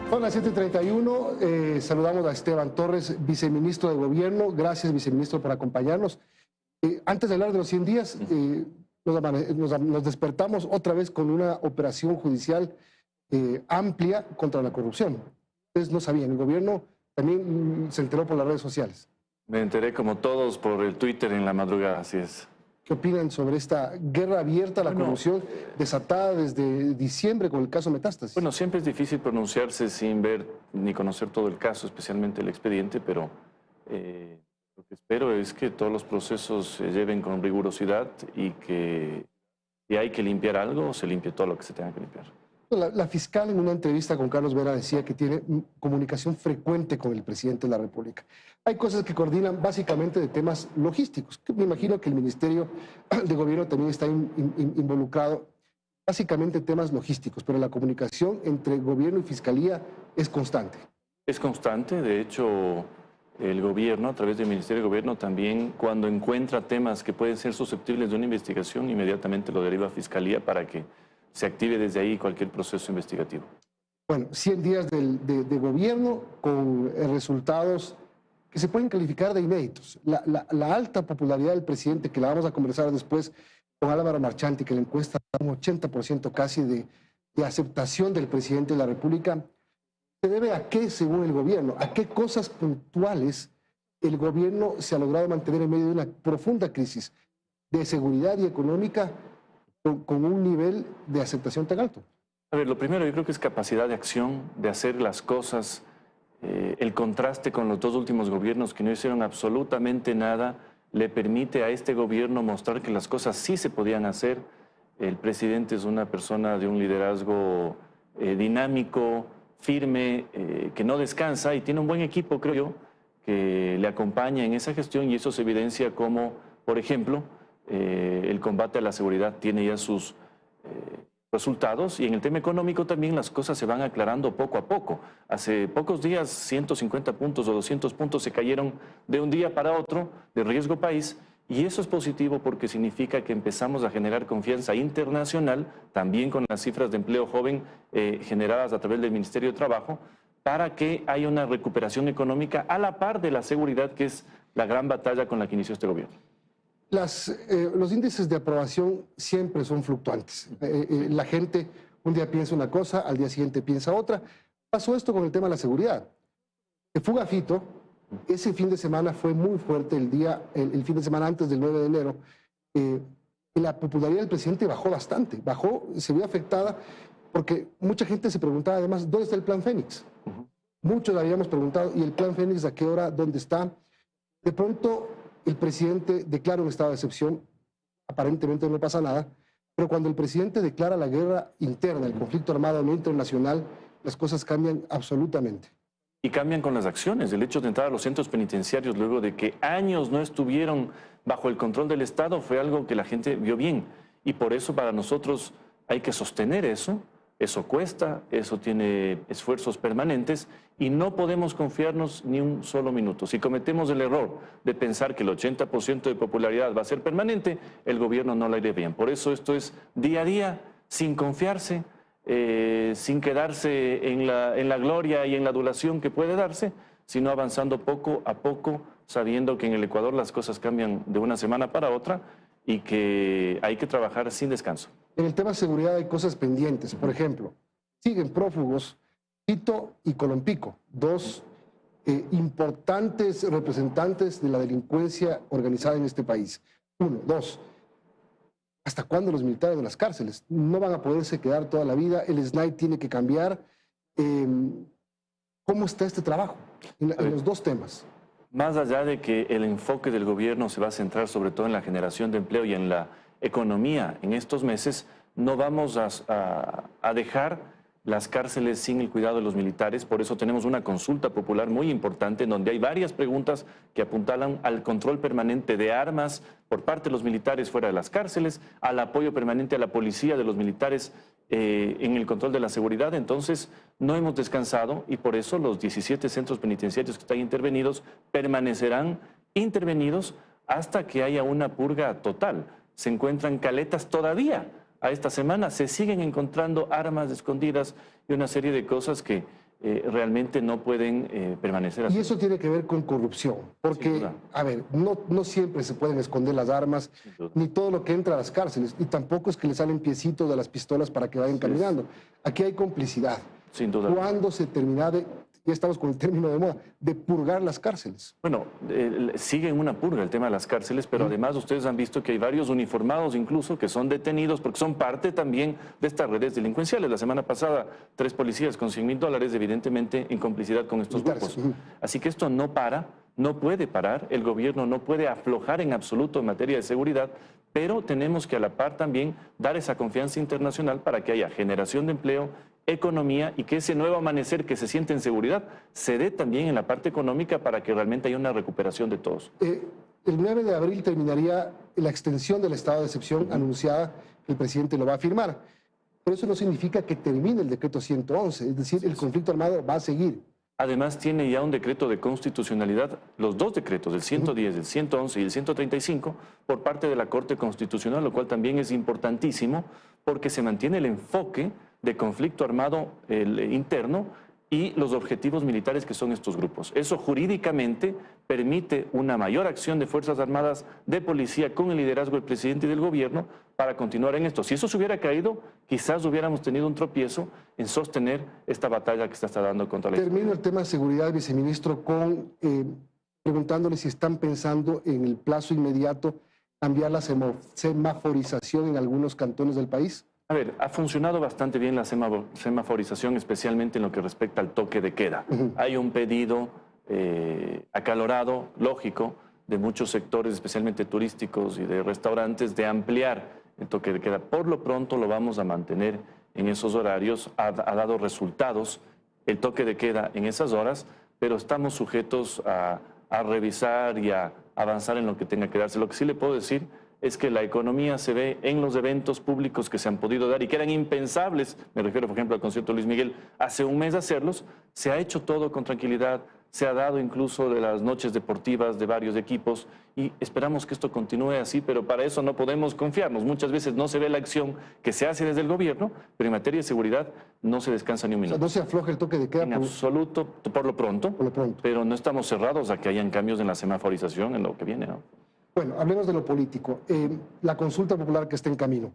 Son las 7:31. Saludamos a Esteban Torres, viceministro de Gobierno. Gracias, viceministro, por acompañarnos. Antes de hablar de los 100 días, nos despertamos otra vez con una operación judicial amplia contra la corrupción. Ustedes no sabían, el gobierno también se enteró por las redes sociales. Me enteré como todos por el Twitter en la madrugada, así es. ¿Qué opinan sobre esta guerra abierta a la corrupción desatada desde diciembre con el caso Metástasis? Bueno, siempre es difícil pronunciarse sin ver ni conocer todo el caso, especialmente el expediente, pero lo que espero es que todos los procesos se lleven con rigurosidad y que si hay que limpiar algo, se limpie todo lo que se tenga que limpiar. La fiscal en una entrevista con Carlos Vera decía que tiene comunicación frecuente con el presidente de la República. Hay cosas que coordinan básicamente de temas logísticos. Me imagino que el Ministerio de Gobierno también está involucrado, básicamente temas logísticos, pero la comunicación entre gobierno y fiscalía es constante. Es constante, de hecho, el gobierno, a través del Ministerio de Gobierno, también cuando encuentra temas que pueden ser susceptibles de una investigación, inmediatamente lo deriva a fiscalía para que se active desde ahí cualquier proceso investigativo. Bueno, 100 días de gobierno con resultados que se pueden calificar de inéditos. La alta popularidad del presidente, que la vamos a conversar después con Álvaro Marchante, que le encuesta un 80% casi de aceptación del presidente de la República, ¿se debe a qué, según el gobierno? ¿A qué cosas puntuales el gobierno se ha logrado mantener en medio de una profunda crisis de seguridad y económica con un nivel de aceptación tan alto? A ver, lo primero yo creo que es capacidad de acción, de hacer las cosas, el contraste con los dos últimos gobiernos que no hicieron absolutamente nada, le permite a este gobierno mostrar que las cosas sí se podían hacer. El presidente es una persona de un liderazgo dinámico, firme, que no descansa y tiene un buen equipo, creo yo, que le acompaña en esa gestión y eso se evidencia como, por ejemplo, el combate a la seguridad tiene ya sus resultados y en el tema económico también las cosas se van aclarando poco a poco. Hace pocos días 150 puntos o 200 puntos se cayeron de un día para otro de riesgo país y eso es positivo porque significa que empezamos a generar confianza internacional, también con las cifras de empleo joven generadas a través del Ministerio de Trabajo, para que haya una recuperación económica a la par de la seguridad, que es la gran batalla con la que inició este gobierno. Los índices de aprobación siempre son fluctuantes. La gente un día piensa una cosa, al día siguiente piensa otra. Pasó esto con el tema de la seguridad. El Fugafito, ese fin de semana fue muy fuerte, el fin de semana antes del 9 de enero. La popularidad del presidente bajó bastante, se vio afectada porque mucha gente se preguntaba además, ¿dónde está el Plan Fénix? Muchos habíamos preguntado, ¿y el Plan Fénix a qué hora? ¿Dónde está? De pronto el presidente declara un estado de excepción, aparentemente no pasa nada, pero cuando el presidente declara la guerra interna, el conflicto armado no internacional, las cosas cambian absolutamente. Y cambian con las acciones. El hecho de entrar a los centros penitenciarios luego de que años no estuvieron bajo el control del Estado fue algo que la gente vio bien. Y por eso para nosotros hay que sostener eso. Eso cuesta, eso tiene esfuerzos permanentes y no podemos confiarnos ni un solo minuto. Si cometemos el error de pensar que el 80% de popularidad va a ser permanente, el gobierno no la irá bien. Por eso esto es día a día, sin confiarse, sin quedarse en la gloria y en la adulación que puede darse, sino avanzando poco a poco, sabiendo que en el Ecuador las cosas cambian de una semana para otra y que hay que trabajar sin descanso. En el tema de seguridad hay cosas pendientes. Por ejemplo, siguen prófugos Tito y Colompico, dos importantes representantes de la delincuencia organizada en este país. Uno. Dos, ¿hasta cuándo los militares de las cárceles? No van a poderse quedar toda la vida, el SNAI tiene que cambiar. ¿Cómo está este trabajo en los dos temas? Más allá de que el enfoque del gobierno se va a centrar sobre todo en la generación de empleo y en la economía en estos meses, no vamos a dejar las cárceles sin el cuidado de los militares. Por eso tenemos una consulta popular muy importante en donde hay varias preguntas que apuntalan al control permanente de armas por parte de los militares fuera de las cárceles, al apoyo permanente a la policía de los militares en el control de la seguridad. Entonces no hemos descansado y por eso los 17 centros penitenciarios que están intervenidos permanecerán intervenidos hasta que haya una purga total. Se encuentran caletas todavía. A esta semana se siguen encontrando armas escondidas y una serie de cosas que realmente no pueden permanecer así. Y eso tiene que ver con corrupción, porque, a ver, no siempre se pueden esconder las armas, ni todo lo que entra a las cárceles, y tampoco es que le salen piecitos de las pistolas para que vayan caminando. Aquí hay complicidad. Sin duda. ¿Cuándo se termina de, ya estamos con el término de moda, de purgar las cárceles? Bueno, sigue en una purga el tema de las cárceles, pero además ustedes han visto que hay varios uniformados incluso que son detenidos porque son parte también de estas redes delincuenciales. La semana pasada, 3 policías con $100.000, evidentemente en complicidad con estos grupos. Así que esto no para, no puede parar, el gobierno no puede aflojar en absoluto en materia de seguridad, pero tenemos que a la par también dar esa confianza internacional para que haya generación de empleo, economía y que ese nuevo amanecer que se siente en seguridad se dé también en la parte económica para que realmente haya una recuperación de todos. El 9 de abril terminaría la extensión del estado de excepción anunciada, que el presidente lo va a firmar. Pero eso no significa que termine el decreto 111, es decir, el conflicto armado va a seguir. Además tiene ya un decreto de constitucionalidad, los 2 decretos, el 110, el 111 y el 135, por parte de la Corte Constitucional, lo cual también es importantísimo porque se mantiene el enfoque de conflicto armado interno y los objetivos militares que son estos grupos. Eso jurídicamente permite una mayor acción de Fuerzas Armadas, de policía, con el liderazgo del presidente y del gobierno para continuar en esto. Si eso se hubiera caído, quizás hubiéramos tenido un tropiezo en sostener esta batalla que se está dando contra la Termino el tema de seguridad, viceministro, con preguntándole si están pensando en el plazo inmediato cambiar la semaforización en algunos cantones del país. A ver, ha funcionado bastante bien la semaforización, especialmente en lo que respecta al toque de queda. Hay un pedido acalorado, lógico, de muchos sectores, especialmente turísticos y de restaurantes, de ampliar el toque de queda. Por lo pronto lo vamos a mantener en esos horarios. Ha dado resultados el toque de queda en esas horas, pero estamos sujetos a revisar y a avanzar en lo que tenga que darse. Lo que sí le puedo decir es que la economía se ve en los eventos públicos que se han podido dar y que eran impensables, me refiero por ejemplo al concierto de Luis Miguel, hace un mes hacerlos, se ha hecho todo con tranquilidad, se ha dado incluso de las noches deportivas de varios equipos y esperamos que esto continúe así, pero para eso no podemos confiarnos. Muchas veces no se ve la acción que se hace desde el gobierno, pero en materia de seguridad no se descansa ni un minuto. O sea, no se afloja el toque de queda. En absoluto, por lo pronto, pero no estamos cerrados a que hayan cambios en la semaforización en lo que viene, ¿no? Bueno, hablemos de lo político. La consulta popular que está en camino.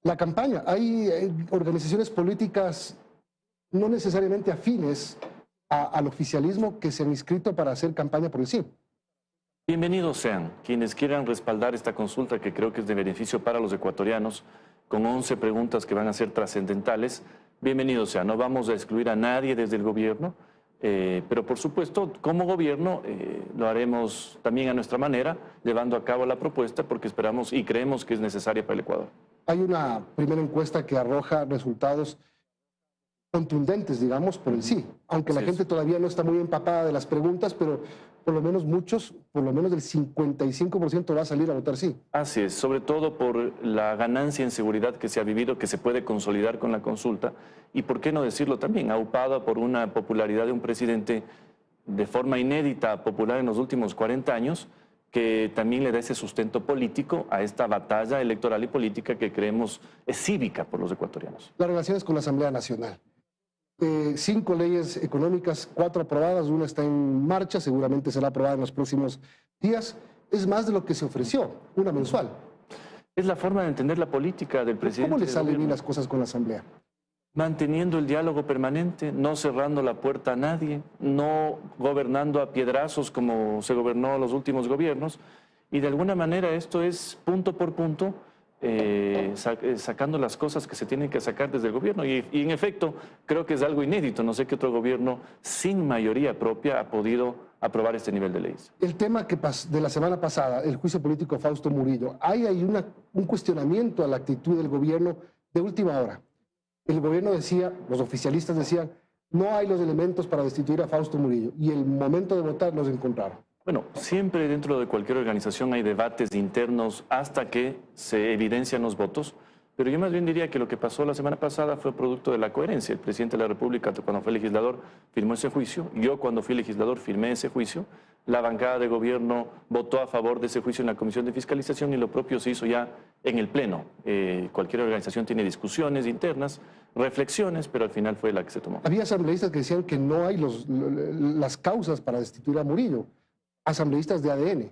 La campaña. Hay organizaciones políticas no necesariamente afines al oficialismo que se han inscrito para hacer campaña por el sí. Bienvenidos sean quienes quieran respaldar esta consulta que creo que es de beneficio para los ecuatorianos, con 11 preguntas que van a ser trascendentales. Bienvenidos sean. No vamos a excluir a nadie desde el gobierno. Pero por supuesto, como gobierno lo haremos también a nuestra manera, llevando a cabo la propuesta porque esperamos y creemos que es necesaria para el Ecuador. Hay una primera encuesta que arroja resultados contundentes, digamos, por el sí, aunque la gente todavía no está muy empapada de las preguntas, pero por lo menos muchos, por lo menos del 55% va a salir a votar sí. Así es, sobre todo por la ganancia en seguridad que se ha vivido, que se puede consolidar con la consulta, y por qué no decirlo también, aupada por una popularidad de un presidente de forma inédita, popular en los últimos 40 años, que también le da ese sustento político a esta batalla electoral y política que creemos es cívica por los ecuatorianos. Las relaciones con la Asamblea Nacional. 5 leyes económicas, 4 aprobadas, una está en marcha, seguramente será aprobada en los próximos días. Es más de lo que se ofreció, una mensual. Es la forma de entender la política del presidente. ¿Cómo le salen bien las cosas con la Asamblea? Manteniendo el diálogo permanente, no cerrando la puerta a nadie, no gobernando a piedrazos como se gobernó los últimos gobiernos. Y de alguna manera esto es punto por punto, sacando las cosas que se tienen que sacar desde el gobierno. Y en efecto, creo que es algo inédito. No sé qué otro gobierno sin mayoría propia ha podido aprobar este nivel de leyes. El tema de la semana pasada, el juicio político a Fausto Murillo, hay un cuestionamiento a la actitud del gobierno de última hora. El gobierno decía, los oficialistas decían, no hay los elementos para destituir a Fausto Murillo. Y el momento de votar los encontraron. Bueno, siempre dentro de cualquier organización hay debates internos hasta que se evidencian los votos, pero yo más bien diría que lo que pasó la semana pasada fue producto de la coherencia. El presidente de la República, cuando fue legislador, firmó ese juicio. Yo, cuando fui legislador, firmé ese juicio. La bancada de gobierno votó a favor de ese juicio en la Comisión de Fiscalización y lo propio se hizo ya en el Pleno. Cualquier organización tiene discusiones internas, reflexiones, pero al final fue la que se tomó. Había asambleístas que decían que no hay las causas para destituir a Murillo, asambleístas de ADN.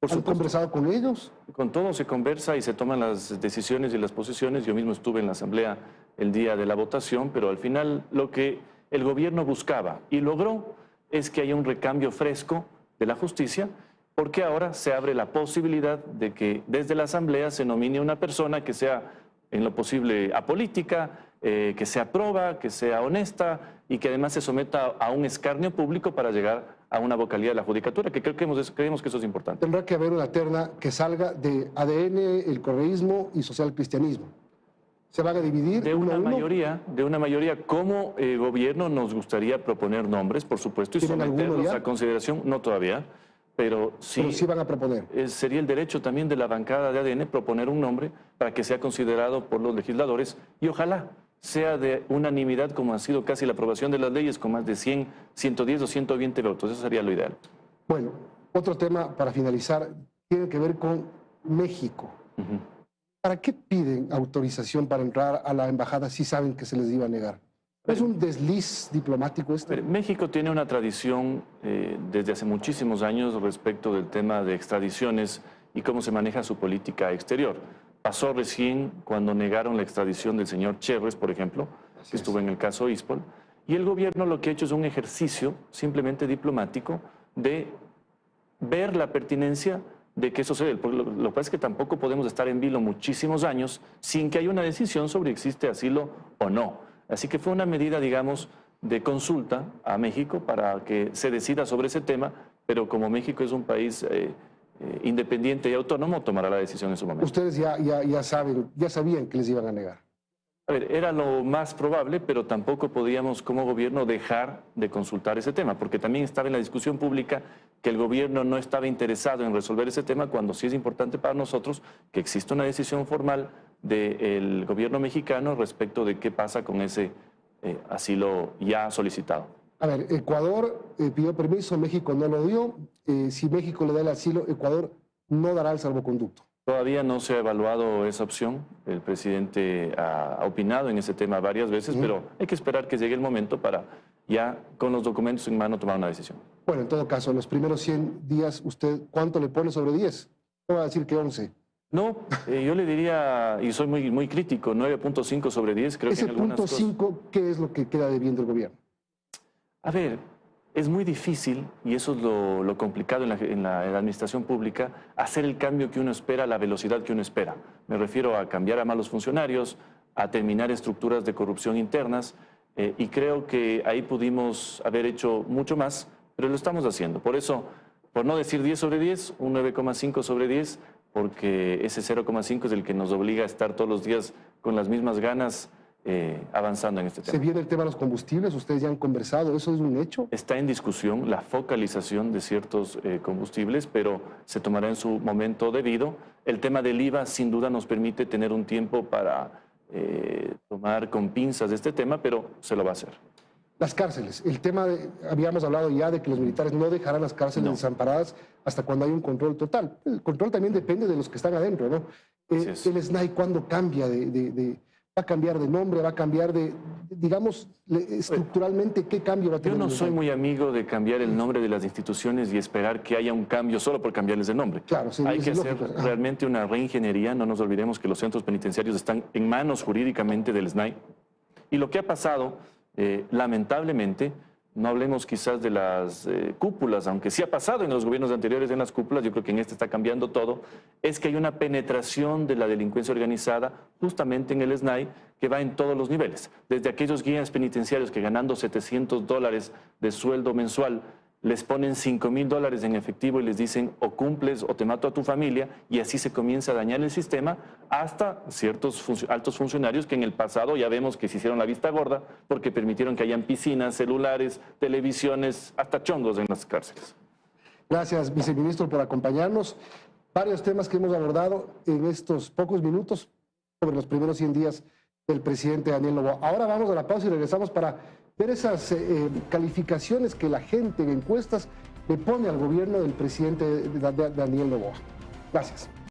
¿Han conversado con ellos? Con todos se conversa y se toman las decisiones y las posiciones. Yo mismo estuve en la asamblea el día de la votación, pero al final lo que el gobierno buscaba y logró es que haya un recambio fresco de la justicia, porque ahora se abre la posibilidad de que desde la asamblea se nomine una persona que sea en lo posible apolítica, que sea proba, que sea honesta y que además se someta a un escarnio público para llegar a una vocalía de la judicatura, que creemos que eso es importante. Tendrá que haber una terna que salga de ADN, el correísmo y social cristianismo. ¿Se van a dividir? De una mayoría, como gobierno nos gustaría proponer nombres, por supuesto, y someterlos a consideración, no todavía, pero sí van a proponer. Sería el derecho también de la bancada de ADN proponer un nombre para que sea considerado por los legisladores y ojalá sea de unanimidad como ha sido casi la aprobación de las leyes con más de 100, 110 o 120 votos. Eso sería lo ideal. Bueno, otro tema para finalizar tiene que ver con México. ¿Para qué piden autorización para entrar a la embajada si saben que se les iba a negar? ¿Es un desliz diplomático esto? México tiene una tradición desde hace muchísimos años respecto del tema de extradiciones y cómo se maneja su política exterior. Pasó recién cuando negaron la extradición del señor Cherres, por ejemplo, que estuvo en el caso Ispol, y el gobierno lo que ha hecho es un ejercicio simplemente diplomático de ver la pertinencia de que eso se dé. Lo que pasa es que tampoco podemos estar en vilo muchísimos años sin que haya una decisión sobre si existe asilo o no. Así que fue una medida, digamos, de consulta a México para que se decida sobre ese tema, pero como México es un país independiente y autónomo, tomará la decisión en su momento. Ustedes ya sabían que les iban a negar. A ver, era lo más probable, pero tampoco podíamos como gobierno dejar de consultar ese tema, porque también estaba en la discusión pública que el gobierno no estaba interesado en resolver ese tema, cuando sí es importante para nosotros que exista una decisión formal del gobierno mexicano respecto de qué pasa con ese asilo ya solicitado. A ver, Ecuador pidió permiso, México no lo dio. Si México le da el asilo, Ecuador no dará el salvoconducto. Todavía no se ha evaluado esa opción. El presidente ha opinado en ese tema varias veces, pero hay que esperar que llegue el momento para ya con los documentos en mano tomar una decisión. Bueno, en todo caso, en los primeros 100 días, ¿usted cuánto le pone sobre 10? No va a decir que 11. No, yo le diría, y soy muy crítico, 9.5 sobre 10. Creo ese que en algunas punto 5, ¿qué es lo que queda debiendo el gobierno? A ver, es muy difícil, y eso es lo complicado en la administración pública, hacer el cambio que uno espera a la velocidad que uno espera. Me refiero a cambiar a malos funcionarios, a terminar estructuras de corrupción internas, y creo que ahí pudimos haber hecho mucho más, pero lo estamos haciendo. Por eso, por no decir 10 sobre 10, un 9,5 sobre 10, porque ese 0,5 es el que nos obliga a estar todos los días con las mismas ganas avanzando en este tema. ¿Se viene el tema de los combustibles? ¿Ustedes ya han conversado? ¿Eso es un hecho? Está en discusión la focalización de ciertos combustibles, pero se tomará en su momento debido. El tema del IVA sin duda nos permite tener un tiempo para tomar con pinzas este tema, pero se lo va a hacer. Las cárceles. El tema habíamos hablado ya de que los militares no dejarán las cárceles desamparadas hasta cuando hay un control total. El control también depende de los que están adentro, ¿no? El SNAI, ¿cuándo cambia va a cambiar de nombre, va a cambiar digamos, estructuralmente, ¿qué cambio va a tener? Yo no soy muy amigo de cambiar el nombre de las instituciones y esperar que haya un cambio solo por cambiarles de nombre. Claro, sí, hay que hacer realmente una reingeniería. No nos olvidemos que los centros penitenciarios están en manos jurídicamente del SNAI. Y lo que ha pasado, lamentablemente, no hablemos quizás de las cúpulas, aunque sí ha pasado en los gobiernos anteriores en las cúpulas, yo creo que en este está cambiando todo, es que hay una penetración de la delincuencia organizada justamente en el SNAI que va en todos los niveles. Desde aquellos guías penitenciarios que ganando $700 de sueldo mensual les ponen $5,000 en efectivo y les dicen o cumples o te mato a tu familia, y así se comienza a dañar el sistema, hasta ciertos altos funcionarios que en el pasado ya vemos que se hicieron la vista gorda porque permitieron que hayan piscinas, celulares, televisiones, hasta chongos en las cárceles. Gracias, viceministro, por acompañarnos. Varios temas que hemos abordado en estos pocos minutos sobre los primeros 100 días del presidente Daniel Noboa. Ahora vamos a la pausa y regresamos para ver esas calificaciones que la gente en encuestas le pone al gobierno del presidente Daniel Noboa. Gracias.